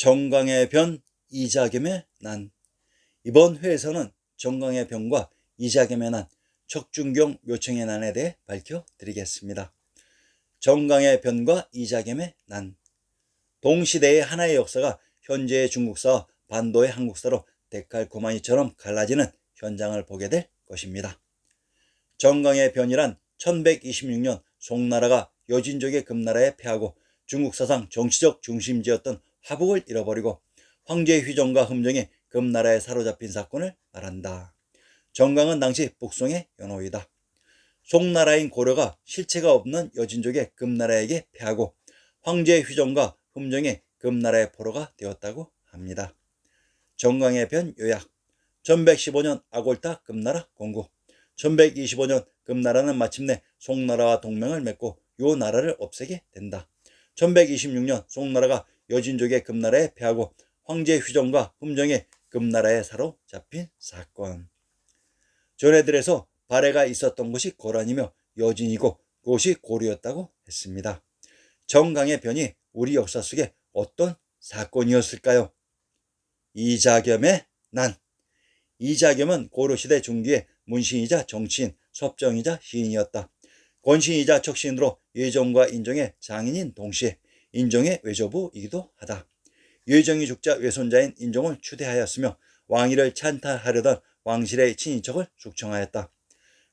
정강의 변, 이자겸의 난. 이번 회에서는 정강의 변과 이자겸의 난, 척준경 묘청의 난에 대해 밝혀드리겠습니다. 정강의 변과 이자겸의 난. 동시대의 하나의 역사가 현재의 중국사와 반도의 한국사로 데칼코마니처럼 갈라지는 현장을 보게 될 것입니다. 정강의 변이란 1126년 송나라가 여진족의 금나라에 패하고 중국 사상 정치적 중심지였던 화북을 잃어버리고 황제 휘종과 흠종이 금나라에 사로잡힌 사건을 말한다. 정강은 당시 북송의 연호이다. 송나라인 고려가 실체가 없는 여진족의 금나라에게 패하고 황제 휘종과 흠종이 금나라의 포로가 되었다고 합니다. 정강의 변 요약. 1115년 아골타 금나라 공국. 1125년 금나라는 마침내 송나라와 동맹을 맺고 요 나라를 없애게 된다. 1126년 송나라가 여진족의 금나라에 패하고 황제 휘종과 흠종이 금나라에 사로잡힌 사건. 전해들에서 발해가 있었던 곳이 고란이며 여진이고 그곳이 고려였다고 했습니다. 정강의 변이 우리 역사 속에 어떤 사건이었을까요? 이자겸의 난. 이자겸은 고려시대 중기의 문신이자 정치인, 섭정이자 시인이었다. 권신이자 척신으로 예종과 인종의 장인인 동시에 인종의 외조부이기도 하다. 예종이 죽자 외손자인 인종을 추대하였으며 왕위를 찬탈하려던 왕실의 친인척을 숙청하였다.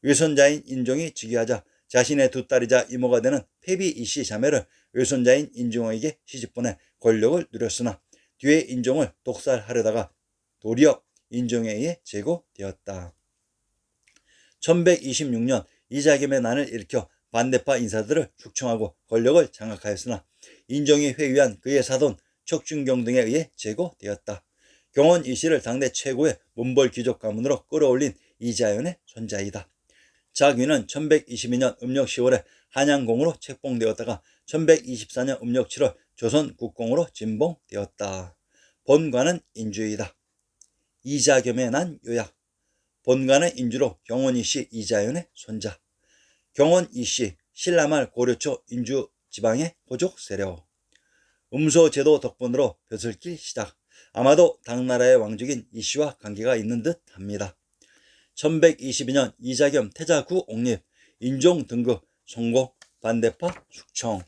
외손자인 인종이 즉위하자 자신의 두 딸이자 이모가 되는 패비 이씨 자매를 외손자인 인종에게 시집보내 권력을 누렸으나 뒤에 인종을 독살하려다가 도리어 인종에 의해 제거되었다. 1126년 이자겸의 난을 일으켜 반대파 인사들을 숙청하고 권력을 장악하였으나 인종이 회유한 그의 사돈 척준경 등에 의해 제거되었다. 경원 이씨를 당대 최고의 문벌 귀족 가문으로 끌어올린 이자연의 손자이다. 자귀는 1122년 음력 10월에 한양공으로 책봉되었다가 1124년 음력 7월 조선 국공으로 진봉되었다. 본관은 인주이다. 이자겸의 난 요약. 본관은 인주로 경원 이씨 이자연의 손자. 경원 이씨 신라말 고려초 인주 지방의 호족 세력. 음소제도 덕분으로 벼슬길 시작. 아마도 당나라의 왕족인 이씨와 관계가 있는 듯 합니다. 1122년 이자겸 태자구 옥립, 인종 등급, 송공, 반대파 숙청.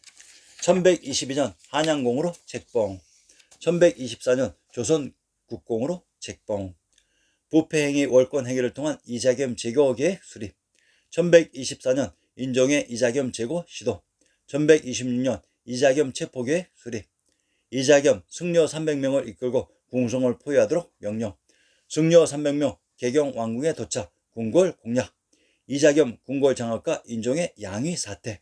1122년 한양공으로 책봉. 1124년 조선 국공으로 책봉. 부패행위 월권 행위를 통한 이자겸 제거 계획 수립. 1124년 인종의 이자겸 제거 시도. 1126년 이자겸 체포 계획 수립. 이자겸 승려 300명을 이끌고 궁성을 포위하도록 명령. 승려 300명 개경 왕궁에 도착. 궁궐 공략. 이자겸 궁궐 장악과 인종의 양위 사태.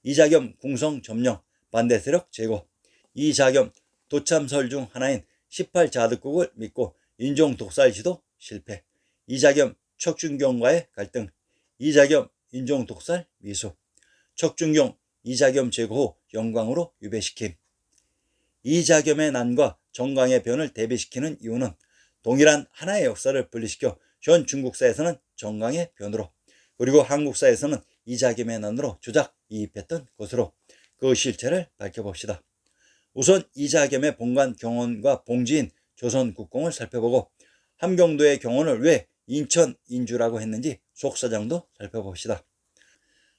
이자겸 궁성 점령. 반대 세력 제거. 이자겸 도참설 중 하나인 18자득국을 믿고 인종 독살 시도 실패. 이자겸 척준경과의 갈등. 이자겸 인종 독살 미수. 척준경 이자겸 제거 후 영광으로 유배시킴. 이자겸의 난과 정강의 변을 대비시키는 이유는 동일한 하나의 역사를 분리시켜 현 중국사에서는 정강의 변으로 그리고 한국사에서는 이자겸의 난으로 조작 이입했던 것으로 그 실체를 밝혀봅시다. 우선 이자겸의 본관 경원과 봉지인 조선 국공을 살펴보고 함경도의 경원을 왜 인천 인주라고 했는지 속사정도 살펴봅시다.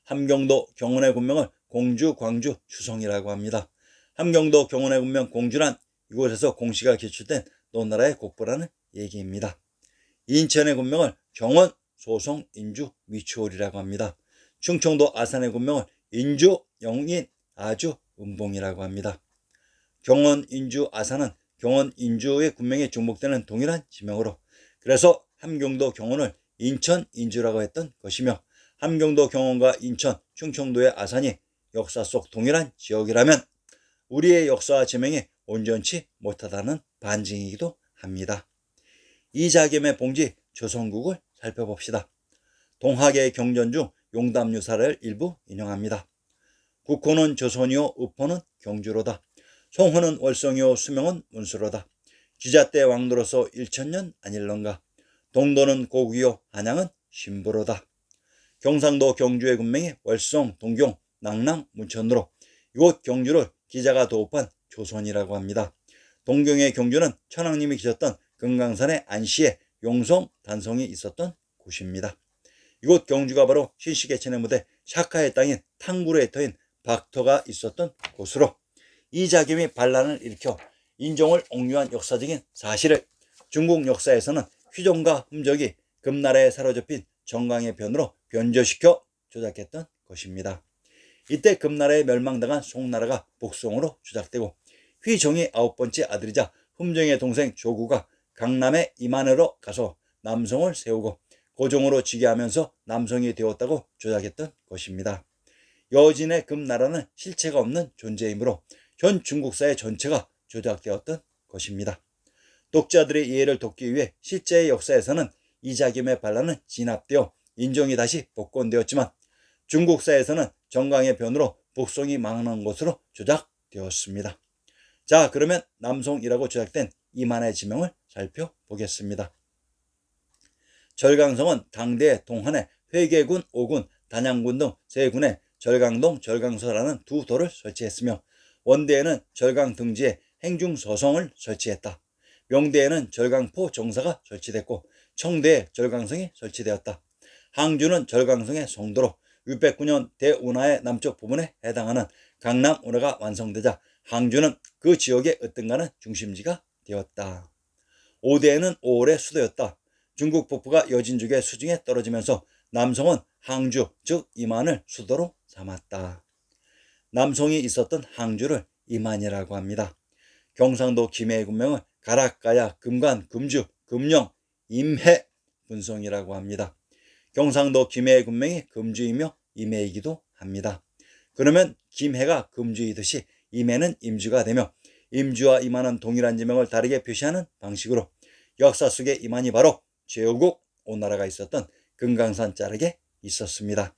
함경도 경원의 군명을 공주, 광주, 주성이라고 합니다. 함경도 경원의 군명 공주란 이곳에서 공시가 기출된 노나라의 국보라는 얘기입니다. 인천의 군명을 경원, 소송, 인주, 미추홀이라고 합니다. 충청도 아산의 군명을 인주, 영인, 아주, 은봉이라고 합니다. 경원, 인주, 아산은 경원, 인주의 군명에 중복되는 동일한 지명으로 그래서 함경도 경원을 인천, 인주라고 했던 것이며 함경도 경원과 인천, 충청도의 아산이 역사 속 동일한 지역이라면 우리의 역사와 지명이 온전치 못하다는 반증이기도 합니다. 이자겸의 봉지 조선국을 살펴봅시다. 동학의 경전 중 용담유사를 일부 인용합니다. 국호는 조선이요 의포는 경주로다. 송호는 월성이요 수명은 문수로다. 기자때 왕로로서 1000년 아닐런가. 동도는 고국이요 한양은 신부로다. 경상도 경주의 군명이 월성, 동경, 낙랑, 문천으로 이곳 경주를 기자가 도읍한 조선이라고 합니다. 동경의 경주는 천황님이 계셨던 금강산의 안시에 용성, 단성이 있었던 곳입니다. 이곳 경주가 바로 신시계천의 무대 샤카의 땅인 탕구르의 터인 박터가 있었던 곳으로 이자겸이 반란을 일으켜 인종을 옹유한 역사적인 사실을 중국 역사에서는 휘종과 흠적이 금나라에 사로잡힌 정강의 변으로 변조시켜 조작했던 것입니다. 이때 금나라에 멸망당한 송나라가 복송으로 조작되고 휘종이 9번째 아들이자 흠정의 동생 조구가 강남의 임안으로 가서 남성을 세우고 고종으로 즉위하면서 남성이 되었다고 조작했던 것입니다. 여진의 금나라는 실체가 없는 존재이므로 현 중국사의 전체가 조작되었던 것입니다. 독자들의 이해를 돕기 위해 실제의 역사에서는 이자겸의 반란은 진압되어 인종이 다시 복권되었지만 중국사에서는 정강의 변으로 복송이 망한 것으로 조작되었습니다. 자, 그러면 남송이라고 조작된 이만의 지명을 살펴보겠습니다. 절강성은 당대 동한의 회계군, 오군, 단양군 등 세 군에 절강동, 절강서라는 두 도를 설치했으며 원대에는 절강 등지에 행중서성을 설치했다. 명대에는 절강포 정사가 설치됐고 청대에 절강성이 설치되었다. 항주는 절강성의 성도로 609년 대운하의 남쪽 부분에 해당하는 강남 운하가 완성되자 항주는 그 지역의 어떤가는 중심지가 되었다. 오대에는 5월의 수도였다. 중국 북부가 여진족의 수중에 떨어지면서 남성은 항주 즉 임안을 수도로 삼았다. 남성이 있었던 항주를 임안이라고 합니다. 경상도 김해의 군명은 가락가야, 금관, 금주, 금령, 임해, 분성이라고 합니다. 경상도 김해의 군명이 금주이며 임해이기도 합니다. 그러면 김해가 금주이듯이 임해는 임주가 되며 임주와 임안은 동일한 지명을 다르게 표시하는 방식으로 역사 속의 임안이 바로 제후국 오나라가 있었던 금강산 자락에 있었습니다.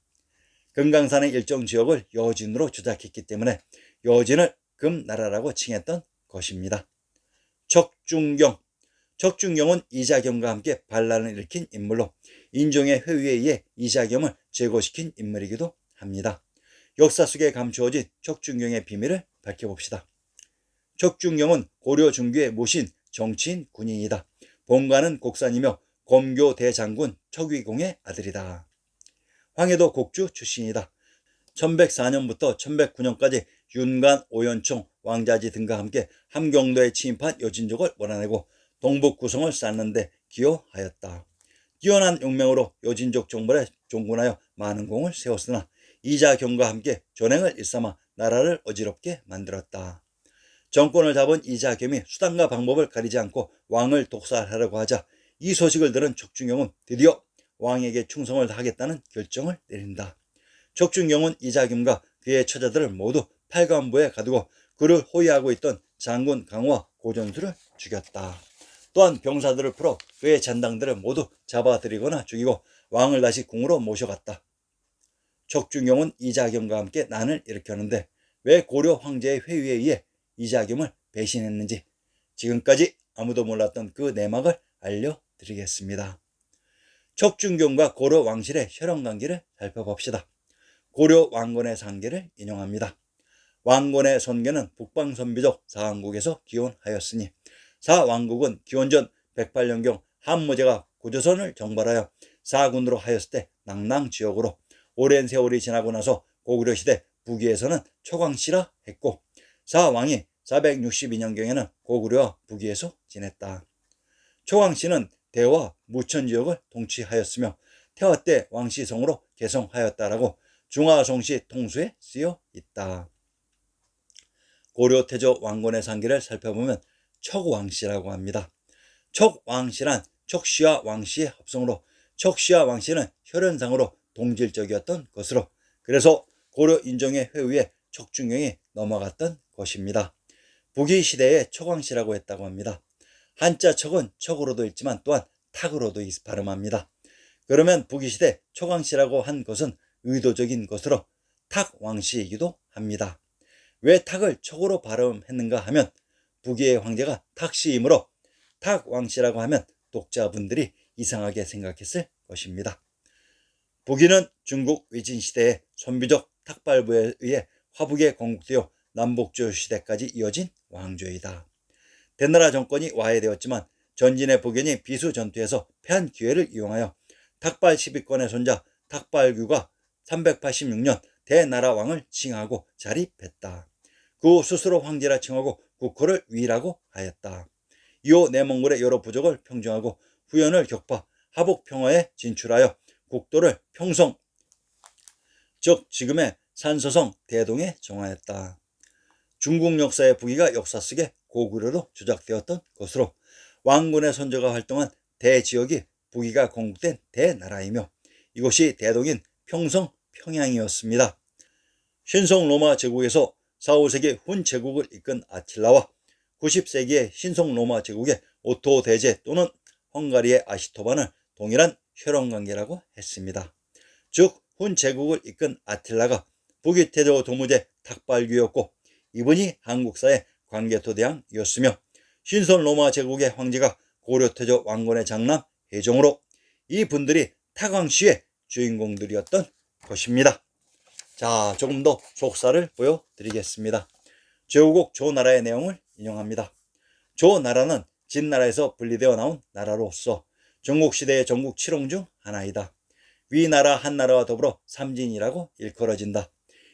금강산의 일정 지역을 여진으로 조작했기 때문에 여진을 금나라라고 칭했던 것입니다. 척중경. 척중경은 이자겸과 함께 반란을 일으킨 인물로 인종의 회유에 의해 이자겸을 제거시킨 인물이기도 합니다. 역사 속에 감추어진 척중경의 비밀을 밝혀봅시다. 척중경은 고려 중기의 모신 정치인 군인이다. 본가는 곡산이며 검교 대장군 척위공의 아들이다. 황해도 곡주 출신이다. 1104년부터 1109년까지 윤관, 오연총, 왕자지 등과 함께 함경도에 침입한 여진족을 몰아내고 동북 구성을 쌓는 데 기여하였다. 뛰어난 용맹으로 여진족 정벌에 종군하여 많은 공을 세웠으나 이자겸과 함께 전횡을 일삼아 나라를 어지럽게 만들었다. 정권을 잡은 이자겸이 수단과 방법을 가리지 않고 왕을 독살하려고 하자 이 소식을 들은 척중경은 드디어 왕에게 충성을 다하겠다는 결정을 내린다. 척중경은 이자겸과 그의 처자들을 모두 팔관부에 가두고 그를 호위하고 있던 장군 강호와 고전수를 죽였다. 또한 병사들을 풀어 그의 잔당들을 모두 잡아들이거나 죽이고 왕을 다시 궁으로 모셔갔다. 척중경은 이자겸과 함께 난을 일으켰는데 왜 고려 황제의 회유에 의해 이자겸을 배신했는지 지금까지 아무도 몰랐던 그 내막을 알려드리겠습니다. 척중경과 고려 왕실의 혈연관계를 살펴봅시다. 고려 왕건의 상계를 인용합니다. 왕건의 선계는 북방선비족 사왕국에서 기원하였으니 사왕국은 기원전 108년경 한무제가 고조선을 정벌하여 사군으로 하였을 때 낙랑지역으로 오랜 세월이 지나고 나서 고구려시대 북위에서는 초광씨라 했고 사왕이 462년경에는 고구려와 북위에서 지냈다. 초광씨는 대와 무천지역을 통치하였으며 태화 때 왕씨성으로 개성하였다라고 중화송시 통수에 쓰여 있다. 고려 태조 왕건의 상기를 살펴보면 척왕씨라고 합니다. 척왕씨란 척씨와 왕씨의 합성으로 척씨와 왕씨는 혈연상으로 동질적이었던 것으로 그래서 고려 인종의 회유에 척중경이 넘어갔던 것입니다. 북위 시대에 척왕씨라고 했다고 합니다. 한자 척은 척으로도 읽지만 또한 탁으로도 발음합니다. 그러면 북위 시대 척왕씨라고 한 것은 의도적인 것으로 탁왕씨이기도 합니다. 왜 탁을 척으로 발음했는가 하면 북위의 황제가 탁씨이므로 탁왕씨라고 하면 독자분들이 이상하게 생각했을 것입니다. 북위는 중국 위진시대의 선비족 탁발부에 의해 화북에 건국되어 남북조 시대까지 이어진 왕조이다. 대나라 정권이 와해되었지만 전진의 복연이 비수 전투에서 패한 기회를 이용하여 탁발 10위권의 손자 탁발규가 386년 대나라 왕을 칭하고 자립했다. 그 후 스스로 황제라 칭하고 국호를 위라고 하였다. 이후 내몽골의 여러 부족을 평정하고 후연을 격파, 하복 평화에 진출하여 국도를 평성, 즉 지금의 산서성 대동에 정하였다. 중국 역사의 부기가 역사 속에 고구려로 조작되었던 것으로 왕군의 선조가 활동한 대지역이 부기가 건국된 대나라이며 이곳이 대동인 평성 평양이었습니다. 신성 로마 제국에서 4, 5세기 훈 제국을 이끈 아틸라와 90세기의 신성 로마 제국의 오토 대제 또는 헝가리의 아시토반을 동일한 혈연관계라고 했습니다. 즉 훈 제국을 이끈 아틸라가 부기태조 도무제 탁발규였고 이분이 한국사의 광개토대왕이었으며 신선 로마 제국의 황제가 고려태조 왕건의 장남 혜종으로 이분들이 타광시의 주인공들이었던 것입니다. 자, 조금 더 속사를 보여드리겠습니다. 제후국 조나라의 내용을 인용합니다. 조나라는 진나라에서 분리되어 나온 나라로서 전국시대의 전국 7홍 중 하나이다. 위나라 한나라와 더불어 삼진이라고 일컬어진다.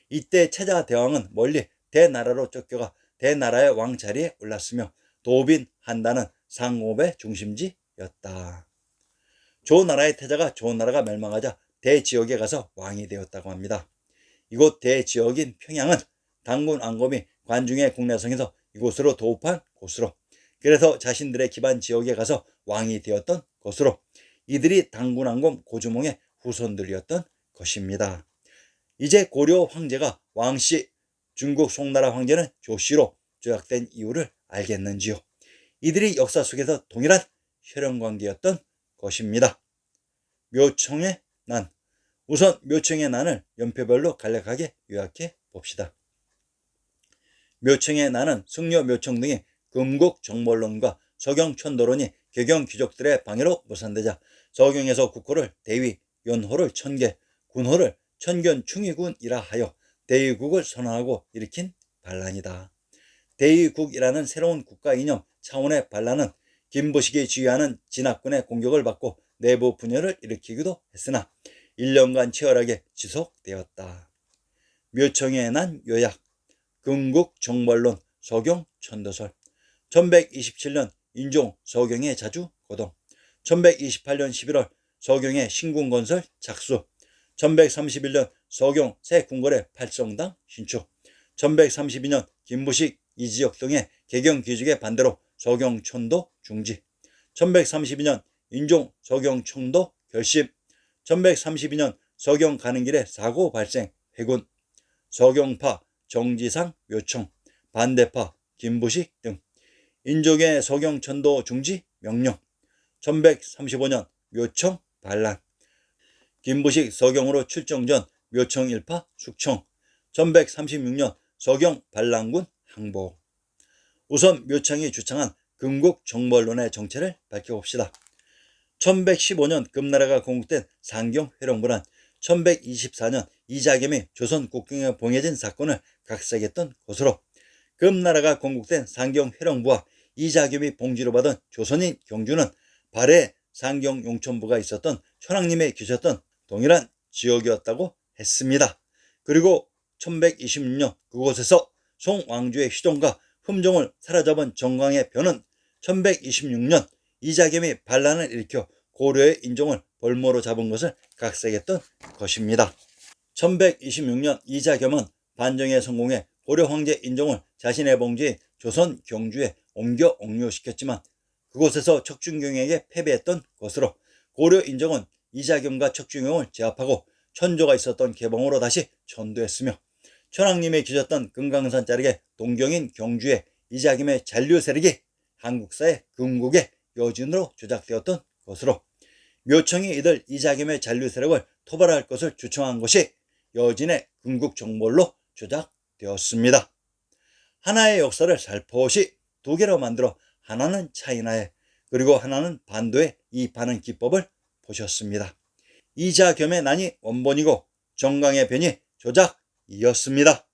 이때 채자대왕은 멀리 대나라로 쫓겨가 대나라의 왕자리에 올랐으며 도빈 한다는 상업의 중심지였다. 조나라의 태자가 조나라가 멸망하자 대지역에 가서 왕이 되었다고 합니다. 이곳 대지역인 평양은 당군 안검이 관중의 국내성에서 이곳으로 도읍한 곳으로 그래서 자신들의 기반 지역에 가서 왕이 되었던 것으로 이들이 당군 안검 고주몽의 후손들이었던 것입니다. 이제 고려 황제가 왕씨 중국 송나라 황제는 조씨로 조약된 이유를 알겠는지요. 이들이 역사 속에서 동일한 혈연관계였던 것입니다. 묘청의 난. 우선 묘청의 난을 연표별로 간략하게 요약해 봅시다. 묘청의 난은 승려 묘청 등의 금국 정벌론과 서경 천도론이 개경 귀족들의 방해로 무산되자 서경에서 국호를 대위, 연호를 천계, 군호를 천견 충의군이라 하여 대의국을 선언하고 일으킨 반란이다. 대의국이라는 새로운 국가 이념 차원의 반란은 김부식이 지휘하는 진학군의 공격을 받고 내부 분열을 일으키기도 했으나 1년간 치열하게 지속되었다. 묘청의 난 요약. 금국 정벌론 서경 천도설. 1127년 인종 서경의 자주 거동. 1128년 11월 서경의 신궁건설 작수. 1131년 서경 새 궁궐의 팔성당 신축. 1132년 김부식 이지역 등의 개경 귀족의 반대로 서경천도 중지. 1132년 인종 서경청도 결심. 1132년 서경 가는 길에 사고 발생 회군. 서경파 정지상 묘청, 반대파 김부식 등. 인종의 서경천도 중지 명령. 1135년 묘청 반란. 김부식 서경으로 출정 전 묘청 일파 숙청. 1136년 서경 반란군 항복. 우선 묘청이 주창한 금국 정벌론의 정체를 밝혀봅시다. 1115년 금나라가 건국된 상경회령부란 1124년 이자겸이 조선 국경에 봉해진 사건을 각색했던 것으로 금나라가 건국된 상경회령부와 이자겸이 봉지로 받은 조선인 경주는 발해 상경용천부가 있었던 천황님이 계셨던 동일한 지역이었다고 했습니다. 그리고 1126년 그곳에서 송왕주의 희종과 흠종을 사로잡은 정광의 변은 1126년 이자겸이 반란을 일으켜 고려의 인종을 벌모로 잡은 것을 각색했던 것입니다. 1126년 이자겸은 반정에 성공해 고려 황제 인종을 자신의 봉지인 조선 경주에 옮겨 옥료시켰지만 그곳에서 척준경에게 패배했던 것으로 고려 인종은 이자겸과 척준경을 제압하고 천조가 있었던 개봉으로 다시 전도했으며 천황님이 계셨던 금강산 자락의 동경인 경주에 이자겸의 잔류 세력이 한국사의 금국의 여진으로 조작되었던 것으로 묘청이 이들 이자겸의 잔류 세력을 토벌할 것을 주청한 것이 여진의 금국정벌로 조작되었습니다. 하나의 역사를 살포시 두 개로 만들어 하나는 차이나에 그리고 하나는 반도에 이입하는 기법을 보셨습니다. 이자겸의 난이 원본이고 정광의 변이 조작이었습니다.